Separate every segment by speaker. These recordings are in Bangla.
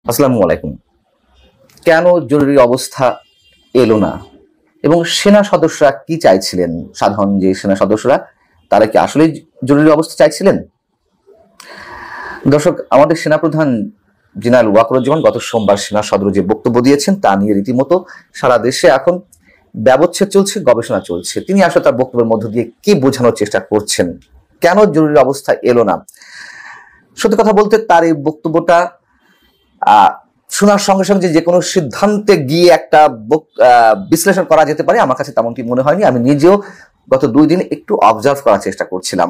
Speaker 1: আসসালামু আলাইকুম। কেন জরুরি অবস্থা এলো না এবং সেনা সদস্যরা কি চাইছিলেন? সাধারণ যে সেনা সদস্যরা তারা কি আসলেই জরুরি অবস্থা চাইছিলেন? দর্শক, আমাদের সেনাপ্রধান জেনারেল ওয়াকারুজ্জামান গত সোমবার সেনা সদরে যে বক্তব্য দিয়েছেন তা নিয়ে রীতিমতো সারা দেশে এখন ব্যবচ্ছেদ চলছে, গবেষণা চলছে। তিনি আসলে তার বক্তব্যের মধ্য দিয়ে কি বোঝানোর চেষ্টা করছেন, কেন জরুরি অবস্থা এলো না? সত্যি কথা বলতে তার এই বক্তব্যটা শোনার সঙ্গে সঙ্গে যে কোনো সিদ্ধান্তে গিয়ে একটা বিশ্লেষণ করা যেতে পারে, আমার কাছে তেমনটি মনে হয়নি। আমি নিজেও গত 2 দিন একটু অবজার্ভ করার চেষ্টা করছিলাম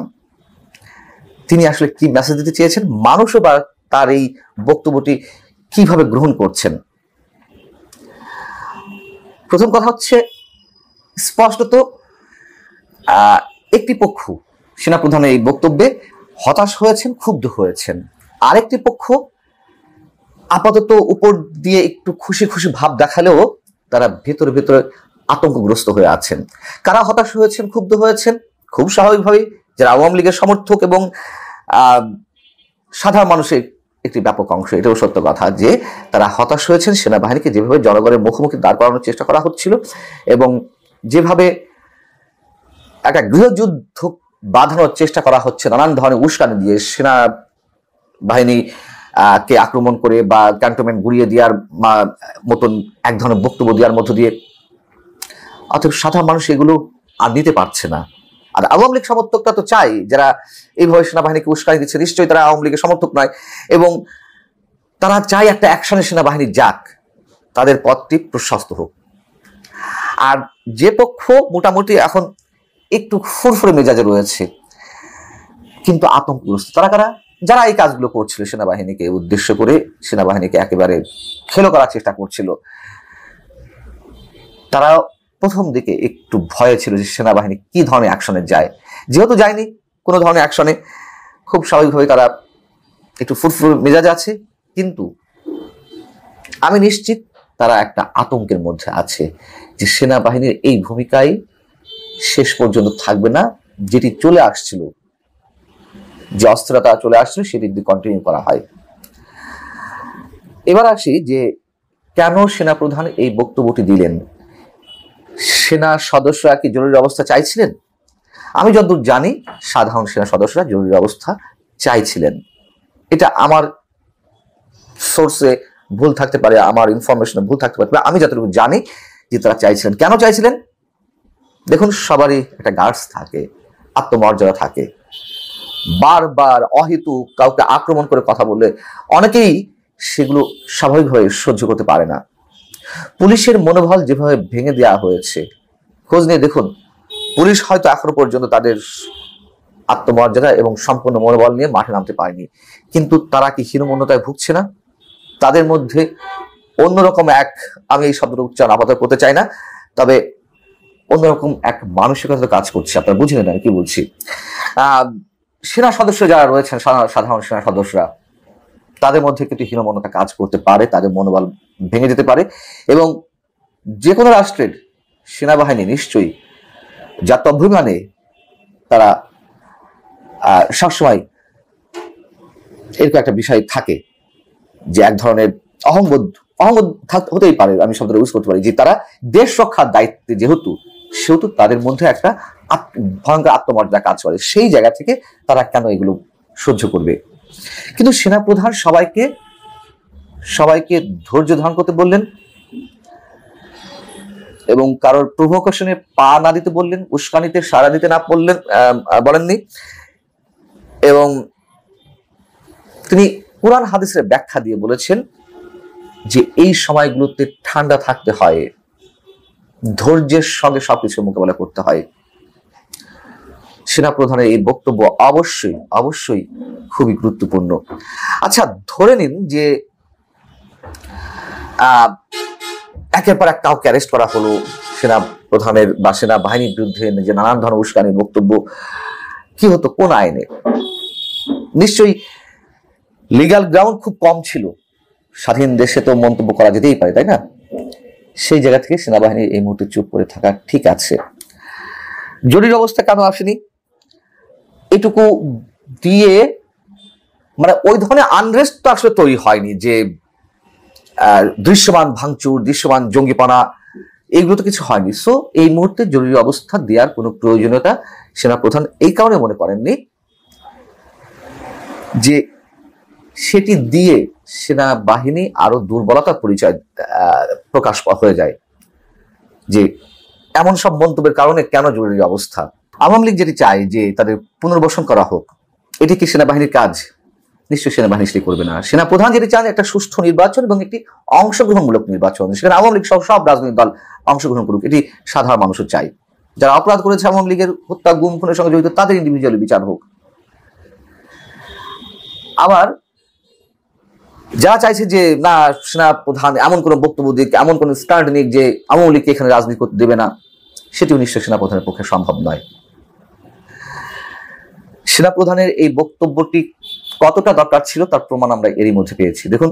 Speaker 1: তিনি আসলে কি মেসেজ দিতে চেয়েছেন, মানুষও বা তার এই বক্তব্যটি কিভাবে গ্রহণ করছেন। প্রথম কথা হচ্ছে, স্পষ্টত একটি পক্ষ সেনাপ্রধানের এই বক্তব্যে হতাশ হয়েছেন, ক্ষুব্ধ হয়েছেন। আরেকটি পক্ষ আপাতত উপর দিয়ে একটু খুশি খুশি ভাব দেখালেও তারা ভেতরে ভেতরে আতঙ্কগ্রস্ত হয়ে আছেন। কারা হতাশ হয়েছেন, ক্ষুব্ধ হয়েছেন? খুব স্বাভাবিকভাবেই যারা আওয়ামী লীগের সমর্থক এবং সাধারণ মানুষের একটি ব্যাপক অংশ। এটাও সত্য কথা যে তারা হতাশ হয়েছেন সেনাবাহিনীকে যেভাবে জনগণের মুখোমুখি দাঁড় করানোর চেষ্টা করা হচ্ছিল এবং যেভাবে একটা গৃহযুদ্ধ বাঁধানোর চেষ্টা করা হচ্ছে নানান ধরনের উস্কানি দিয়ে, সেনাবাহিনী কে আক্রমণ করে বা ক্যান্টনমেন্ট গুড়িয়ে দেওয়ার মতন এক ধরনের বক্তব্য দেওয়ার মধ্য দিয়ে। অথচ সাধারণ মানুষ এগুলো আর নিতে পারছে না। আর আওয়ামী লীগ সমর্থকরা তো চাই, যারা এইভাবে সেনাবাহিনীকে উস্কানি দিচ্ছে নিশ্চয়ই তারা আওয়ামী লীগের সমর্থক নয়, এবং তারা চায় একটা অ্যাকশনে সেনাবাহিনী যাক, তাদের পথটি প্রশস্ত হোক। আর যে পক্ষ মোটামুটি এখন একটু ফুরফুরে মেজাজে রয়েছে কিন্তু আতঙ্কগ্রস্ত, তারা কারা? যারা এই কাজগুলো করছিল, সেনাবাহিনীকে উদ্দেশ্য করে সেনাবাহিনীকে একেবারে খেলো করার চেষ্টা করছিল, তারা প্রথম দিকে একটু ভয়ে ছিল যে সেনাবাহিনী কি ধরনের অ্যাকশনে যায়। যেহেতু যায়নি কোনো ধরনের অ্যাকশনে, খুব স্বাভাবিকভাবে তারা একটু ফুরফুর মেজাজ আছে। কিন্তু আমি নিশ্চিত তারা একটা আতঙ্কের মধ্যে আছে যে সেনাবাহিনীর এই ভূমিকায় শেষ পর্যন্ত থাকবে না, যেটি চলে আসছিল, যে অস্থিরতা চলে আসছিল সেটি যদি কন্টিনিউ করা হয়। এবার আসি যে কেন সেনাপ্রধান এই বক্তব্যটি দিলেন। সেনা সদস্যরা কি জরুরি অবস্থা চাইছিলেন? আমি যতদূর জানি সাধারণ সেনা সদস্যরা জরুরি অবস্থা চাইছিলেন। এটা আমার সোর্সে ভুল থাকতে পারে, আমার ইনফরমেশনে ভুল থাকতে পারে, আমি যতটুকু জানি যে তারা চাইছিলেন। কেন চাইছিলেন? দেখুন, সবারই একটা গার্ডস থাকে, আত্মমর্যাদা থাকে। বারবার অহেতুক কাউকে আক্রমণ করে কথা বললে অনেকেই সেগুলো স্বাভাবিকভাবে সহ্য করতে পারে না। পুলিশের মনোবল যেভাবে ভেঙে দেওয়া হয়েছে, খোঁজ নিয়ে দেখুন, পুলিশ হয়তো এখনো পর্যন্ত তাদের আত্মমর্যাদা এবং সম্পূর্ণ মনোবল নিয়ে মাঠে নামতে পারেনি, কিন্তু তারা কি হীনমন্যতায় ভুগছে না? তাদের মধ্যে অন্যরকম এক, আমি এই শব্দটা উচ্চারণ আপাতত করতে চাই না, তবে অন্যরকম এক মানসিকতা কাজ করছে। আপনারা বুঝে নেন কি বলছি। সেনা সদস্য যারা রয়েছেন, সাধারণ সেনা সদস্যরা, তাদের মধ্যে কিন্তু হীনমন্যতা কাজ করতে পারে, তাদের মনোবল ভেঙে যেতে পারে। এবং যে কোনো রাষ্ট্রের সেনাবাহিনী নিশ্চয়ই জাত্যভিমানে তারা সবসময় এরকম একটা বিষয় থাকে যে এক ধরনের অহংবোধ হতেই পারে, আমি শব্দটা ইউজ করতে পারি, যে তারা দেশ রক্ষার দায়িত্বে সেহেতু তাদের মধ্যে একটা ভয়ঙ্কর আত্মমর্যাদা কাজ করে। সেই জায়গা থেকে তারা কেন এগুলো সহ্য করবে? কিন্তু সেনাপ্রধান সবাইকে ধৈর্য ধারণ করতে বললেন এবং কারোর প্রভোকেশনে পা না দিতে বললেন, উস্কানিতে সাড়া দিতে না বলেননি। এবং তিনি কুরআন হাদিসের ব্যাখ্যা দিয়ে বলেছেন যে এই সময়গুলোতে ঠান্ডা থাকতে হয়, ধৈর্যের সঙ্গে সবকিছু মোকাবেলা করতে হয়। সেনাপ্রধানের এই বক্তব্য অবশ্যই খুবই গুরুত্বপূর্ণ। আচ্ছা, ধরে নিন যে একের পর এক কাউকে অ্যারেস্ট করা হলো, সেনাপ্রধানের বা সেনাবাহিনীর বিরুদ্ধে যে নানান ধরনের উস্কানির বক্তব্য, কি হতো? কোন আইনে? নিশ্চয়ই লিগ্যাল গ্রাউন্ড খুব কম ছিল। স্বাধীন দেশে তো মন্তব্য করা যেতেই পারে, তাই না? সেই জায়গা থেকে সেনাবাহিনীর এই মুহূর্তে চুপ করে থাকা ঠিক আছে। জরুরি অবস্থা কেন আসেনি এটুকু দিয়ে, মানে ওই ধরনের আনরেস্ট তো আসলে তৈরি হয়নি যে দৃশ্যমান ভাঙচুর, দৃশ্যমান জঙ্গিপনা, এগুলো তো কিছু হয়নি। সো এই মুহূর্তে জরুরি অবস্থা দেওয়ার কোনো প্রয়োজনীয়তা সেনাপ্রধান এই কারণে মনে করেননি যে সেটি দিয়ে সেনাবাহিনী আরো দুর্বলতার পরিচয় প্রকাশ হয়ে যায়, যে এমন সব মন্তব্যের কারণে কেন জরুরি অবস্থা। আওয়ামী লীগ যেটি চায় যে তাদের পুনর্বাসন করা হোক, এটি কি সেনাবাহিনীর কাজ? নিশ্চয়ই সেনাবাহিনী সেটি করবে না। সেনাপ্রধান যেটি চান একটা সুষ্ঠু নির্বাচন এবং একটি অংশগ্রহণমূলক নির্বাচন, সেখানে আওয়ামী লীগ সব রাজনৈতিক দল অংশগ্রহণ করুক, এটি সাধারণ মানুষও চাই। যারা অপরাধ করেছে আওয়ামী লীগের হত্যা, গুম, খুনের সঙ্গে জড়িত, তাদের ইন্ডিভিজুয়ালি বিচার হোক। আবার যারা চাইছে যে না, সেনাপ্রধান এমন কোন বক্তব্য দিক, এমন কোন স্ট্যান্ড নিক যে আওয়ামী লীগকে এখানে রাজনীতি করতে দেবে না, সেটিও নিশ্চয় সেনাপ্রধানের পক্ষে সম্ভব নয়। সেনাপ্রধানের এই বক্তব্যটি কতটা দরকার ছিল তার প্রমাণ আমরা এরই মধ্যে পেয়েছি। দেখুন,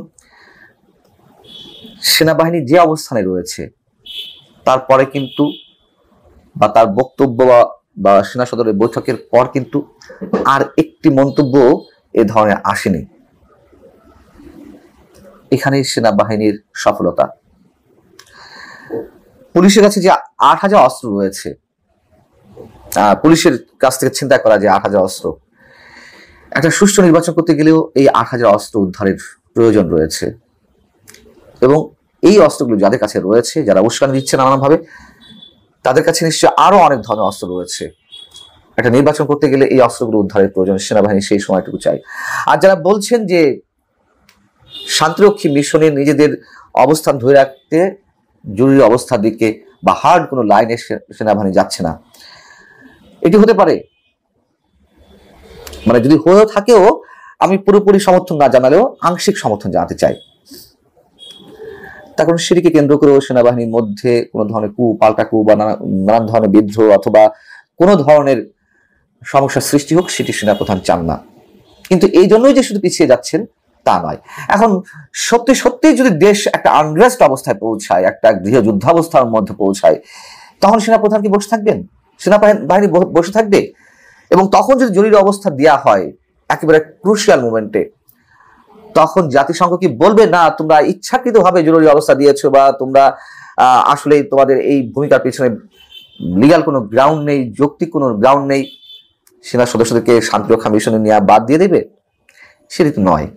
Speaker 1: সেনাবাহিনী যে অবস্থানে রয়েছে তারপরে কিন্তু, বা তার বক্তব্য বা সেনা সদরের বৈঠকের পর কিন্তু আর একটি মন্তব্য এ ধরনের আসেনি। এখানে সেনাবাহিনীর সফলতা। পুলিশের কাছে যে ৮,০০০ অস্ত্র রয়েছে, পুলিশের কাছ থেকে ছিনতাই করা যে ৮,০০০ অস্ত্র, একটা সুষ্ঠু নির্বাচন করতে গেলেও এই ৮,০০০ অস্ত্র উদ্ধারের প্রয়োজন রয়েছে। এবং এই অস্ত্রগুলো যাদের কাছে রয়েছে, যারা উস্কানি দিচ্ছে নানানভাবে, তাদের কাছে নিশ্চয় আরো অনেক ধরনের অস্ত্র রয়েছে। একটা নির্বাচন করতে গেলে এই অস্ত্রগুলো উদ্ধারের প্রয়োজন, সেনাবাহিনী সেই সময়টুকু চাই। আর যারা বলছেন যে শান্তিরক্ষী মিশনে নিজেদের অবস্থান ধরে রাখতে জরুরি অবস্থার দিকে বা হার্ড কোনো লাইনে সেনাবাহিনী যাচ্ছে না, এটি হতে পারে, মানে যদি হয়েও থাকেও আমি পুরোপুরি সমর্থন না জানালেও আংশিক সমর্থন জানাতে চাই। তার কারণ সেটিকে কেন্দ্র করেও সেনাবাহিনীর মধ্যে কোনো ধরনের পাল্টা কু বা নানান ধরনের বিদ্রোহ অথবা কোনো ধরনের সমস্যা সৃষ্টি হোক, সেটি সেনাপ্রধান চান না। কিন্তু এই জন্যই যে শুধু পিছিয়ে যাচ্ছেন তা নয়। এখন সত্যি যদি দেশ একটা আনরেস্ট অবস্থায় পৌঁছায়, একটা গৃহযুদ্ধাবস্থার মধ্যে পৌঁছায়, তখন সেনাপ্রধান কি বসে থাকবেন? সেনাবাহিনী বসে থাকবে? এবং তখন যদি জরুরি অবস্থা দেওয়া হয় একেবারে ক্রুশিয়াল মোমেন্টে, তখন জাতিসংঘ কি বলবে না তোমরা ইচ্ছাকৃতভাবে জরুরি অবস্থা দিয়েছো, বা তোমরা আসলে তোমাদের এই ভূমিকার পিছনে লিগ্যাল কোনো গ্রাউন্ড নেই, যৌক্তিক কোনো গ্রাউন্ড নেই, সেনা সদস্যদেরকে শান্তিরক্ষা মিশনে নিয়ে বাদ দিয়ে দেবে? সেটি তো নয়।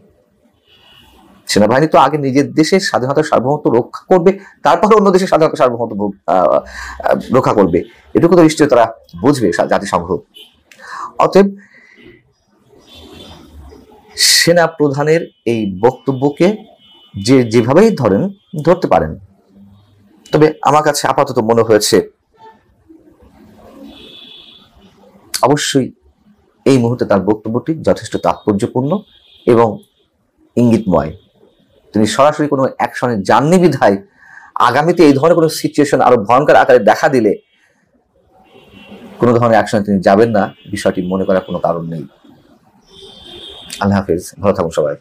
Speaker 1: সেনাবাহিনী তো আগে নিজের দেশের স্বাধীনতা সার্বভৌমত্ব রক্ষা করবে, তারপরে অন্য দেশের স্বাধীনতা সার্বভৌমত্ব রক্ষা করবে, এটুকু তো নিশ্চয়ই তারা বুঝবে জাতিসংঘ। অতএব সেনা প্রধানের এই বক্তব্যকে যেভাবেই ধরতে পারেন, তবে আমার কাছে আপাতত মনে হয়েছে অবশ্যই এই মুহূর্তে তার বক্তব্যটি যথেষ্ট তাৎপর্যপূর্ণ এবং ইঙ্গিতময়। তিনি সরাসরি কোনো অ্যাকশনে যাননি বিধায় আগামীতে এই ধরনের কোনো সিচুয়েশন আরো ভয়ঙ্কর আকারে দেখা দিলে কোনো ধরনের অ্যাকশনে তিনি যাবেন না, বিষয়টি মনে করার কোনো কারণ নেই। আল্লাহ হাফেজ, ভালো থাকুন সবাই।